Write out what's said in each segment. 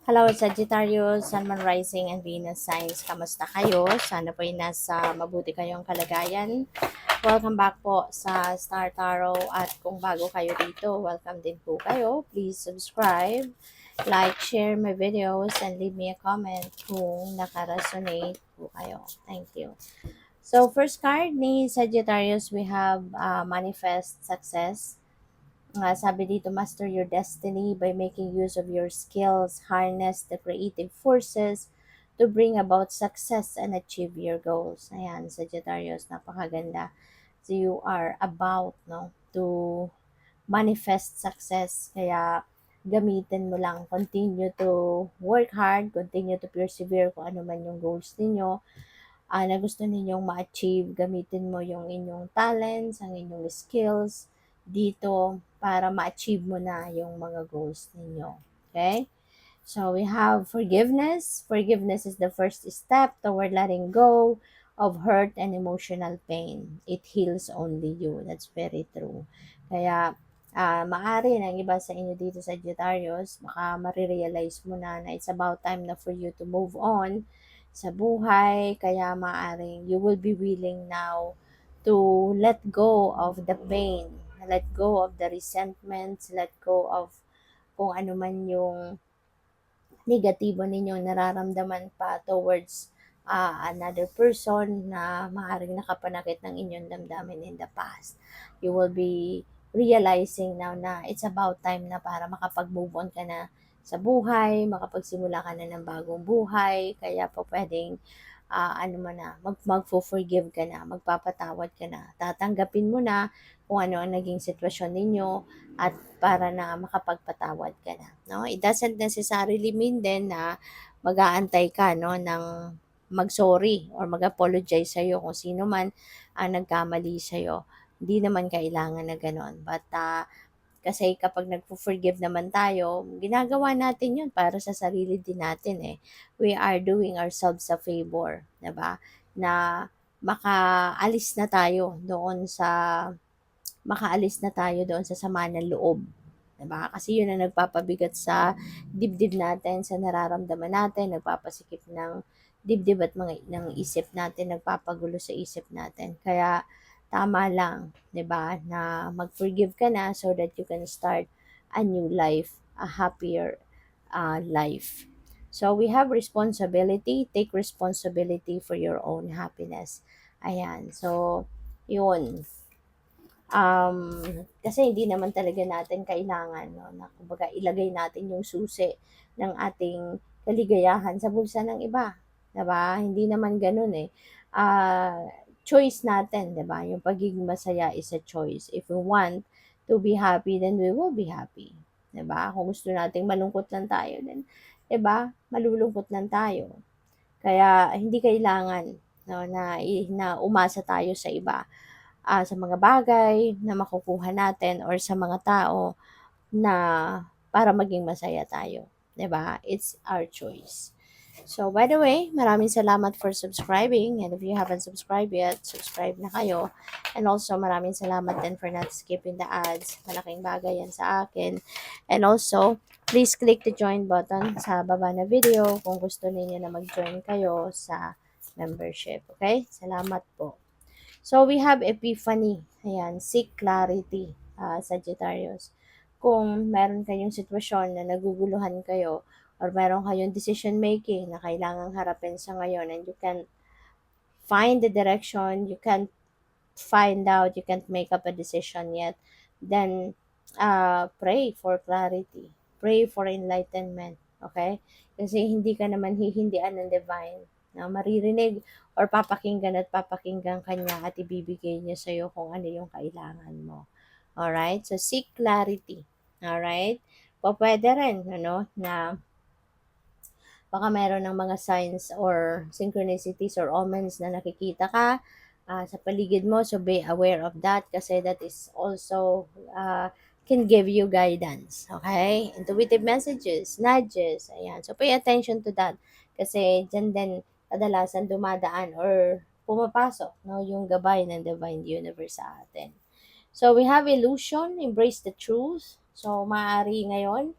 Hello, Sagittarius, Sun, Moon, Rising, and Venus signs. Kamusta kayo? Sana po ay nasa mabuti kayong kalagayan. Welcome back po sa Star Tarot at kung bago kayo dito, welcome din po kayo. Please subscribe, like, share my videos, and leave me a comment kung naka-resonate po kayo. Thank you. So, first card ni Sagittarius, we have Manifest Success. Sabi dito, master your destiny by making use of your skills, harness the creative forces to bring about success and achieve your goals. Ayan, Sagittarius, napakaganda. So you are about to manifest success. Kaya gamitin mo lang. Continue to work hard, continue to persevere kung ano man yung goals ninyo na gusto ninyong ma-achieve, gamitin mo yung inyong talents, ang inyong skills dito para ma-achieve mo na yung mga goals ninyo. Okay? So we have forgiveness. Forgiveness is the first step toward letting go of hurt and emotional pain. It heals only you. That's very true. Kaya maaari ng iba sa inyo dito sa Sagittarius, baka marirealize mo na it's about time na for you to move on sa buhay. Kaya maaring you will be willing now to let go of the pain, let go of the resentments, let go of kung ano man yung negatibo ninyong nararamdaman pa towards another person na maaaring nakapanakit ng inyong damdamin in the past. You will be realizing now na it's about time na para makapag-move on ka na sa buhay, makapagsimula ka na ng bagong buhay, kaya po pwedeng ano mo na, magfo-forgive ka na, magpapatawad ka na, tatanggapin mo na kung ano ang naging sitwasyon ninyo at para na makapagpatawad ka na. No? It doesn't necessarily mean din na mag-aantay ka ng mag-sorry or mag-apologize sa'yo kung sino man ang nagkamali sa'yo. Hindi naman kailangan na ganon. But kasi kapag nagpo-forgive naman tayo, ginagawa natin yun para sa sarili din natin eh. We are doing ourselves a favor, 'di ba? Na makaalis na tayo doon sa makaalis na tayo doon sa sama ng loob. 'Di ba? Kasi yun ang nagpapabigat sa dibdib natin, sa nararamdaman natin, nagpapasikip ng dibdib at mga ng isip natin, nagpapagulo sa isip natin. Kaya tama lang, 'di ba, na mag-forgive ka na so that you can start a new life, a happier life. So we have responsibility, take responsibility for your own happiness. Ayan. So, yun. Kasi hindi naman talaga natin kailangan na kumbaga ilagay natin yung susi ng ating kaligayahan sa bulsa ng iba, 'di ba? Hindi naman gano'n, eh. Choice natin, 'di ba? Yung pagiging masaya is a choice. If we want to be happy, then we will be happy, 'di ba? Kung gusto nating malungkot lang tayo, then 'di ba, malulungkot lang tayo. Kaya hindi kailangan na umasa tayo sa iba sa mga bagay na makukuha natin or sa mga tao na para maging masaya tayo, 'di ba? It's our choice. So, by the way, maraming salamat for subscribing, and if you haven't subscribed yet, subscribe na kayo. And also, maraming salamat din for not skipping the ads. Malaking bagay yan sa akin. And also, please click the join button sa baba na video kung gusto niyo na mag-join kayo sa membership. Okay? Salamat po. So, we have epiphany. Ayan, seek clarity, Sagittarius. Kung meron kayong sitwasyon na naguguluhan kayo or meron kayong decision making na kailangang harapin sa ngayon and you can find the direction, you can't find out, you can't make up a decision yet, then pray for clarity. Pray for enlightenment. Okay? Kasi hindi ka naman hihindian ng divine na maririnig or papakinggan kanya at ibibigay niya sa'yo kung ano yung kailangan mo. Alright? So, seek clarity. Alright? Pwede rin, na baka meron ng mga signs or synchronicities or omens na nakikita ka sa paligid mo. So, be aware of that kasi that is also can give you guidance. Okay? Intuitive messages, nudges. Ayan. So, pay attention to that. Kasi dyan din kadalasan dumadaan or pumapasok yung gabay ng divine universe sa atin. So, we have illusion, embrace the truth. So, maaari ngayon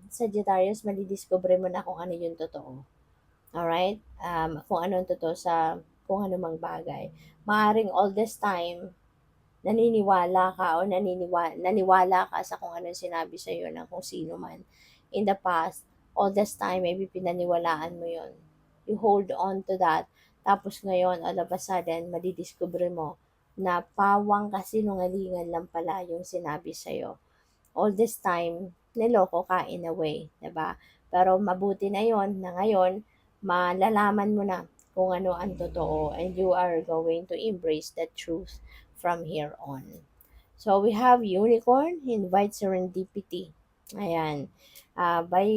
Sagittarius, madidiscover mo na kung ano yung totoo. Alright? Kung ano ang totoo sa kung ano mang bagay. Maaring all this time, naniniwala ka o naniwala ka sa kung anong sinabi sa iyo ng kung sino man. In the past, all this time, maybe pinaniwalaan mo yon. You hold on to that. Tapos ngayon, all of a sudden, madidiscover mo na pawang kasinungalingan lang pala yung sinabi sa'yo. All this time, niloko ka in a way, 'di ba? Pero mabuti na yon na ngayon, malalaman mo na kung ano ang totoo and you are going to embrace the truth from here on. So we have unicorn, invite serendipity. Ayan. By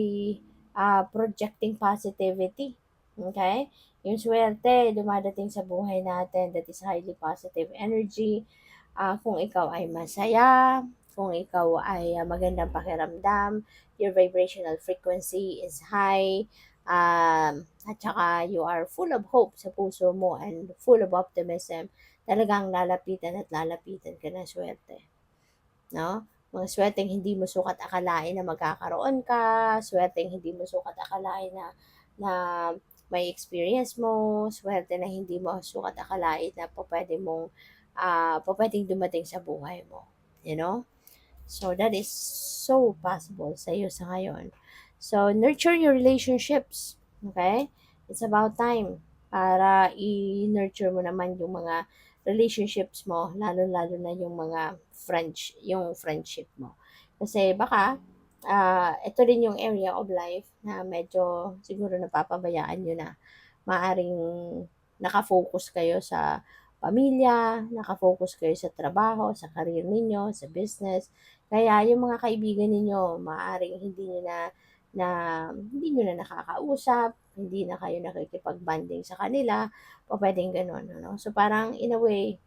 projecting positivity. Okay? Yung swerte, dumadating sa buhay natin, that is highly positive energy. Kung ikaw ay masaya, kung ikaw ay magandang pakiramdam, your vibrational frequency is high, at saka you are full of hope sa puso mo and full of optimism, talagang lalapitan at lalapitan ka ng swerte. No? Mga swerteng hindi mo sukat akalain na magkakaroon ka, swerteng hindi mo sukat akalain na may experience mo, swerte na hindi mo sukat akalain na pwedeng dumating sa buhay mo. You know? So, that is so possible sa iyo sa ngayon. So, nurture your relationships. Okay? It's about time para i-nurture mo naman yung mga relationships mo, lalo-lalo na yung friendship mo. Kasi baka, ito rin yung area of life na medyo siguro napapabayaan nyo na. Maaring nakafocus kayo sa pamilya, nakafocus kayo sa trabaho, sa career ninyo, sa business. Kaya yung mga kaibigan ninyo, maaring na hindi nyo na nakakausap, hindi na kayo nakikipag-bonding sa kanila, o pwedeng ganun, ano? So, parang in a way,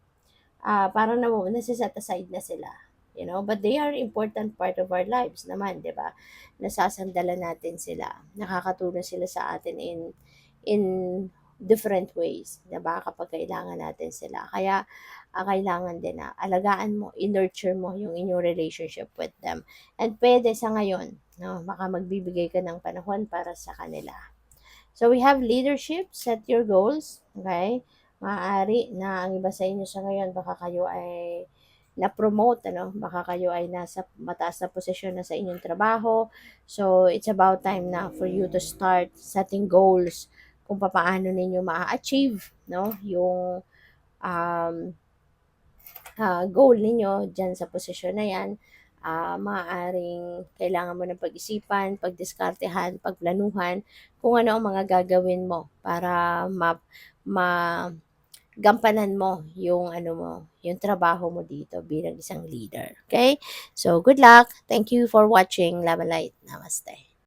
parang nasa-set aside na sila. You know, but they are important part of our lives naman, 'di ba? Nasasandalan natin sila. Nakakatulong sila sa atin in different ways, 'di ba? Kapag kailangan natin sila. Kaya kailangan din na alagaan mo, i-nurture mo yung inyong relationship with them. And pwede sa ngayon, no, baka magbibigay ka ng panahon para sa kanila. So we have leadership, set your goals, okay? Maaari na ang iba sa inyo sa ngayon, baka kayo ay na-promote, ano? Baka kayo ay nasa mataas na posisyon na sa inyong trabaho. So, it's about time na for you to start setting goals kung paano ninyo ma-achieve, no? Yung um, goal ninyo dyan sa posisyon na yan. Maaaring kailangan mo ng pag-isipan, pagdiskartehan, pagplanuhan kung ano ang mga gagawin mo para gampanan mo yung yung trabaho mo dito bilang isang leader. Okay? So, good luck. Thank you for watching Love and Light. Namaste.